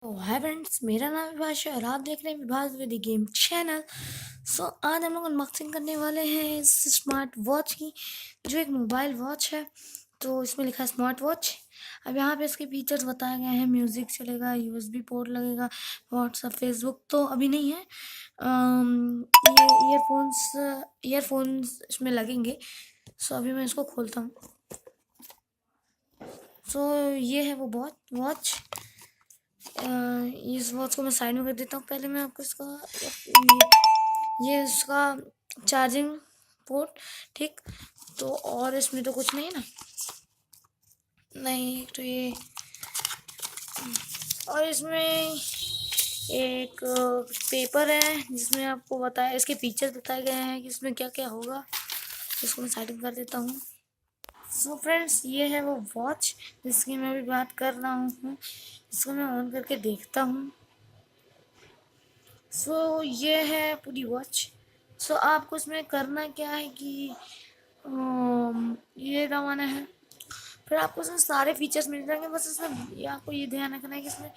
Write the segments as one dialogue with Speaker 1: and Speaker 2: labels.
Speaker 1: Hi friends, मेरा नाम विभाष है और आप देख रहे हैं विभाष विद गेम चैनल। आज हम लोग अनबॉक्सिंग करने वाले हैं इस स्मार्ट वॉच की, जो एक मोबाइल वॉच है। तो इसमें लिखा है स्मार्ट वॉच। अब यहाँ पे इसके फीचर्स बताए गए हैं। म्यूज़िक चलेगा, यूएसबी पोर्ट लगेगा, व्हाट्सअप फेसबुक तो अभी नहीं है। ये ईयरफोन्स इसमें लगेंगे। अभी मैं इसको खोलता हूँ। ये है वो वॉच। इस वॉच को मैं साइड में कर देता हूँ। पहले मैं आपको इसका ये इसका चार्जिंग पोर्ट, ठीक। तो और इसमें तो कुछ नहीं है ना, नहीं तो ये, और इसमें एक पेपर है जिसमें आपको बताया, इसके फीचर्स बताए गए हैं कि इसमें क्या क्या होगा। इसको मैं साइड में कर देता हूँ। फ्रेंड्स, ये है वो वॉच जिसकी मैं अभी बात कर रहा हूँ। इसको मैं ऑन करके देखता हूँ। ये है पूरी वॉच। आपको इसमें करना क्या है कि ये दबाना है, फिर आपको इसमें सारे फीचर्स मिल जाएंगे। बस इसमें ये आपको ये ध्यान रखना है कि इसमें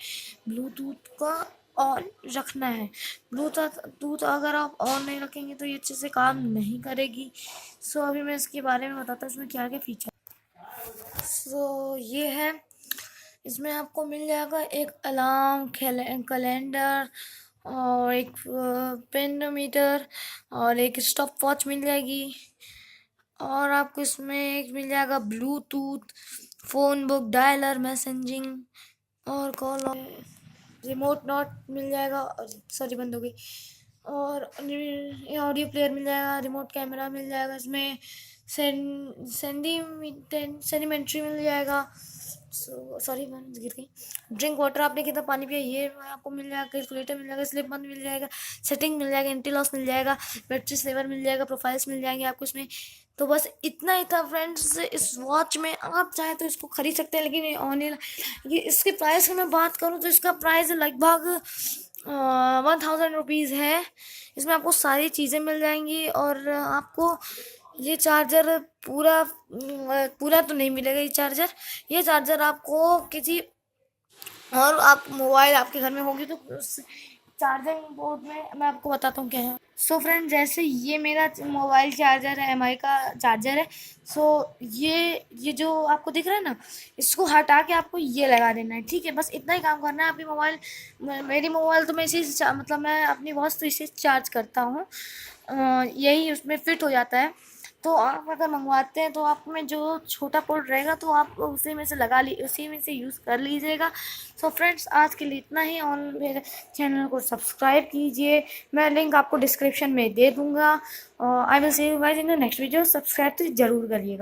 Speaker 1: ब्लूटूथ का ऑन रखना है। ब्लूटूथ अगर आप ऑन नहीं रखेंगे तो ये अच्छे से काम नहीं करेगी। अभी मैं इसके बारे में बताता हूँ इसमें क्या क्या फीचर। ये है, इसमें आपको मिल जाएगा एक अलार्म, कैलेंडर और एक पेनोमीटर और एक स्टॉप वॉच मिल जाएगी। और आपको इसमें एक मिल जाएगा Bluetooth, phone book, dialer, messaging और कॉल, रिमोट नॉट मिल जाएगा। सॉरी, बंद हो गई। और ऑडियो प्लेयर मिल जाएगा, रिमोट कैमरा मिल जाएगा। इसमें सेंटीमेंट्री मिल जाएगा। सॉरी, मैं गिर गई। ड्रिंक वाटर, आपने कितना पानी पिया ये आपको मिल जाएगा। कैलकुलेटर मिल जाएगा, स्लिप बंद मिल जाएगा, सेटिंग मिल जाएगा, एंटी लॉस मिल जाएगा, बैटरी सेवर मिल जाएगा, प्रोफाइल्स मिल जाएंगे आपको इसमें। तो बस इतना ही था फ्रेंड्स इस वॉच में। आप चाहे तो इसको खरीद सकते हैं, लेकिन ये ऑनलाइन, ये इसके प्राइस की मैं बात करूँ तो इसका प्राइस लगभग 1000 रुपीज़ है। इसमें आपको सारी चीज़ें मिल जाएंगी और आपको ये चार्जर पूरा तो नहीं मिलेगा। ये चार्जर आपको किसी और, आप मोबाइल आपके घर में होगी तो उस चार्जिंग बोर्ड में मैं आपको बताता हूँ क्या है। फ्रेंड, जैसे ये मेरा मोबाइल चार्जर है, एमआई का चार्जर है। ये जो आपको दिख रहा है ना, इसको हटा के आपको ये लगा देना है, ठीक है। बस इतना ही काम करना है। आपकी मोबाइल, मेरी मोबाइल तो मैं इसी से मतलब मैं अपनी वॉच तो इसे चार्ज करता हूँ। यही उसमें फिट हो जाता है। तो आप अगर मंगवाते हैं तो आप में जो छोटा पोर्ट रहेगा तो आप उसी में से यूज़ कर लीजिएगा। फ्रेंड्स, आज के लिए इतना ही। और मेरे चैनल को सब्सक्राइब कीजिए, मैं लिंक आपको डिस्क्रिप्शन में दे दूँगा। I will see you guys in the next video. Subscribe तो ज़रूर करिएगा।